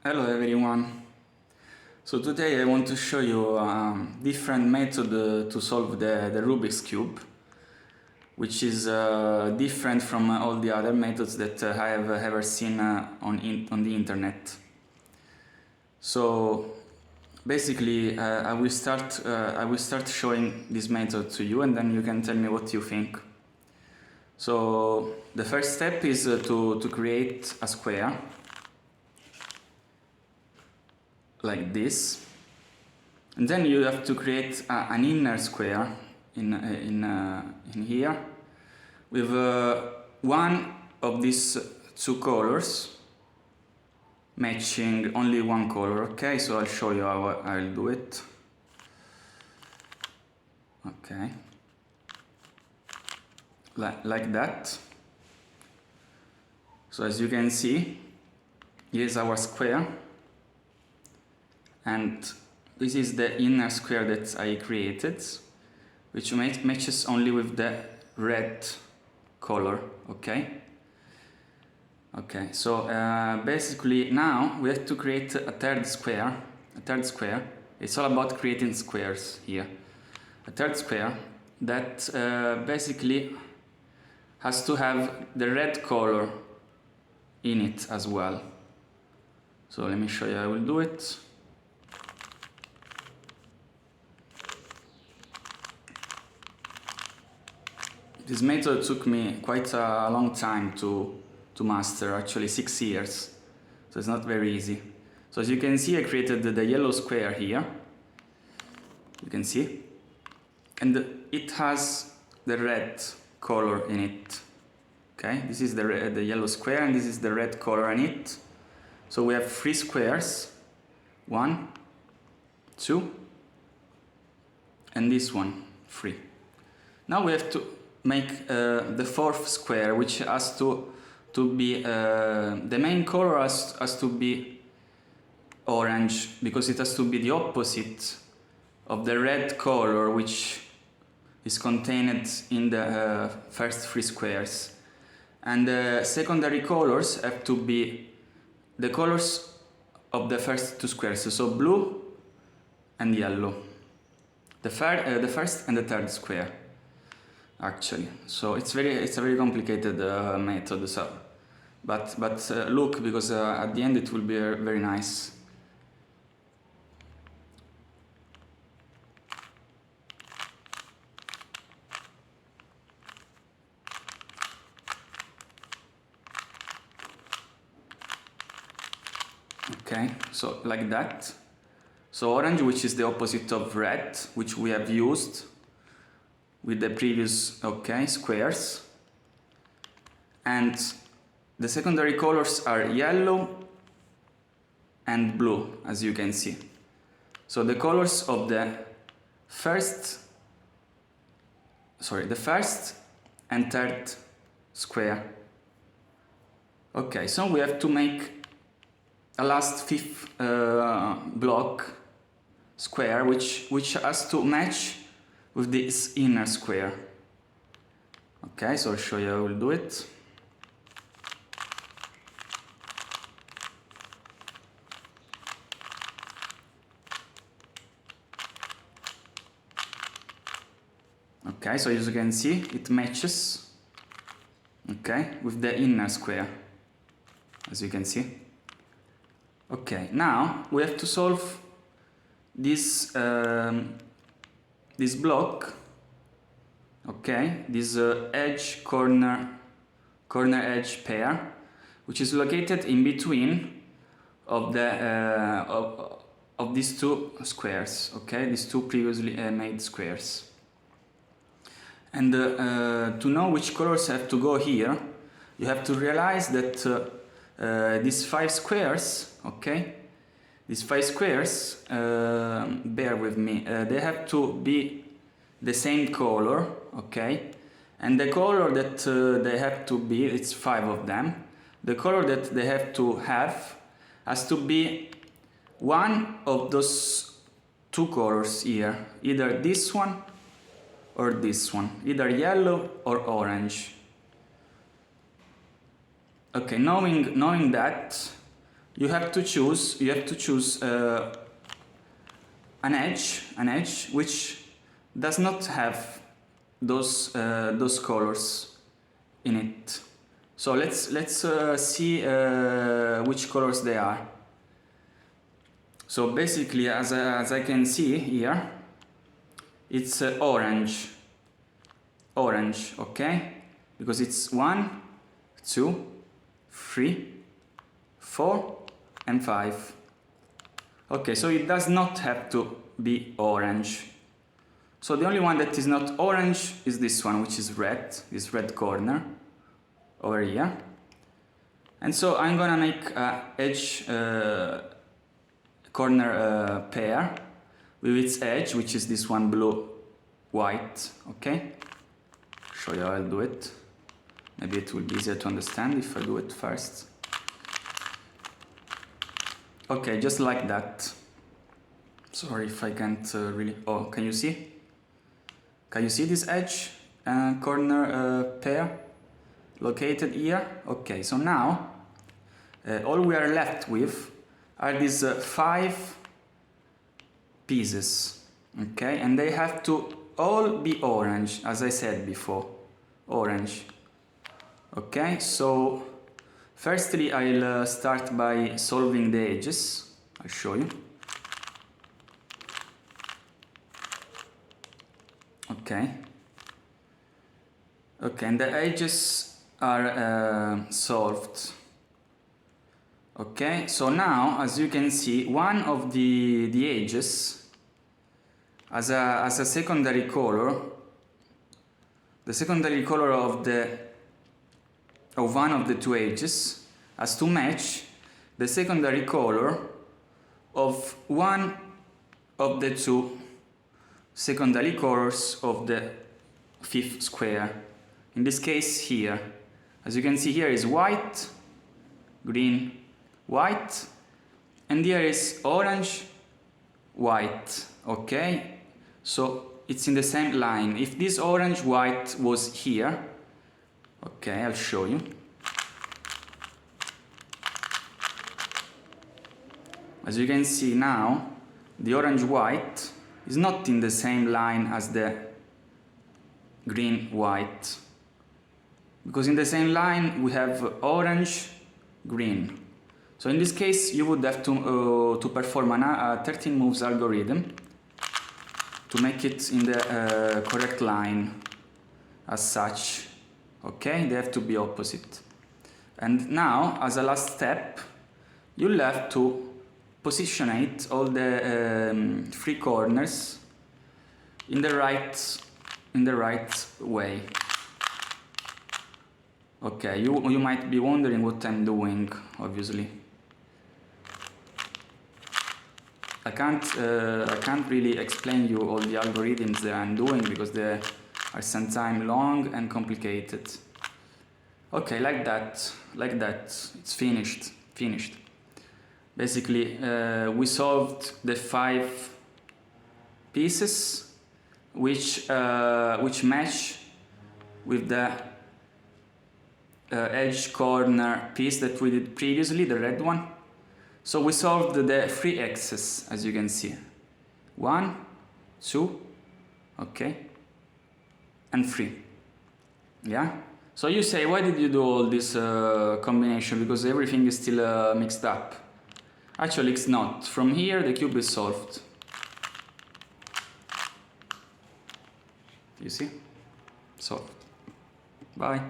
Hello everyone. So today I want to show you a different method to solve the Rubik's Cube, which is different from all the other methods that I have ever seen on the internet. So basically I will start showing this method to you, and then you can tell me what you think. So the first step is to create a square like this, and then you have to create an inner square in here with one of these two colors matching only one color. Okay, so I'll show you how I'll do it. Okay, like that. So as you can see, here's our square, and this is the inner square that I created, which matches only with the red color. Okay, so basically now we have to create a third square. It's all about creating squares here. A third square that basically has to have the red color in it as well. So let me show you how I will do it. This method took me quite a long time to master, actually 6 years, so it's not very easy. So as you can see, I created the yellow square here, you can see, and it has the red color in it. Okay, this is the yellow square, and this is the red color in it. So we have 3 squares, 1, 2, and this one, 3. Now we have to make the fourth square, which has to be the main color has to be orange, because it has to be the opposite of the red color which is contained in the first 3 squares, and the secondary colors have to be the colors of the first 2 squares, so blue and yellow, the first and the third square, actually. So it's a very complicated method, so but look, because at the end it will be very nice. Okay, so like that. So orange, which is the opposite of red, which we have used with the previous squares, and the secondary colors are yellow and blue, as you can see. So the colors of the first and third square. Okay, so we have to make a last 5th block square, which has to match with this inner square. Okay, so I'll show you how I will do it. Okay, so as you can see, it matches, okay, with the inner square, as you can see. Okay, now we have to solve this this block, okay, this edge corner edge pair, which is located in between of the of these 2 squares, okay, these 2 previously made squares. And to know which colors have to go here, you have to realize that these 5 squares, okay, these 5 squares, bear with me, they have to be the same color, okay, and the color that they have to be, it's 5 of them, the color that they have to have has to be one of those 2 colors here, either this one or this one, either yellow or orange. Okay, knowing that, you have to choose an edge which does not have those colors in it. So let's see which colors they are. So basically, as I can see here, it's orange, okay? Because it's 1, 2, 3, 4, and 5. Okay, so it does not have to be orange. So the only one that is not orange is this one, which is red, this red corner over here. And so I'm gonna make a edge corner pair with its edge, which is this one blue, white, okay? Show you how I'll do it. Maybe it will be easier to understand if I do it first. Okay, just like that. Sorry if I can't really... Oh, can you see? Can you see this edge corner pair located here? Okay, so now all we are left with are these 5 pieces, okay? And they have to all be orange, as I said before, orange. Okay, so firstly I'll start by solving the edges. I'll show you. Okay, and the edges are solved. Okay, so now as you can see, one of the edges as a secondary color, the secondary color of one of the 2 edges has to match the secondary color of one of the 2 secondary colors of the 5th square. In this case here, as you can see, here is white, green, white, and here is orange, white. Okay, so it's in the same line. If this orange white was here, okay, I'll show you. As you can see now, the orange white is not in the same line as the green white, because in the same line we have orange, green. So in this case you would have to perform a 13 moves algorithm to make it in the correct line as such. Okay, they have to be opposite. And now, as a last step, you'll have to positionate all the 3 corners in the right way. Okay, you might be wondering what I'm doing, obviously. I can't really explain you all the algorithms that I'm doing because they are sometimes long and complicated. Okay, like that, it's finished. Basically, we solved the 5 pieces which match with the edge corner piece that we did previously, the red one. So we solved the 3 x's, as you can see. 1, 2, okay, and 3. Yeah? So you say, why did you do all this combination? Because everything is still mixed up. Actually, it's not. From here, the cube is solved. You see? Solved. Bye.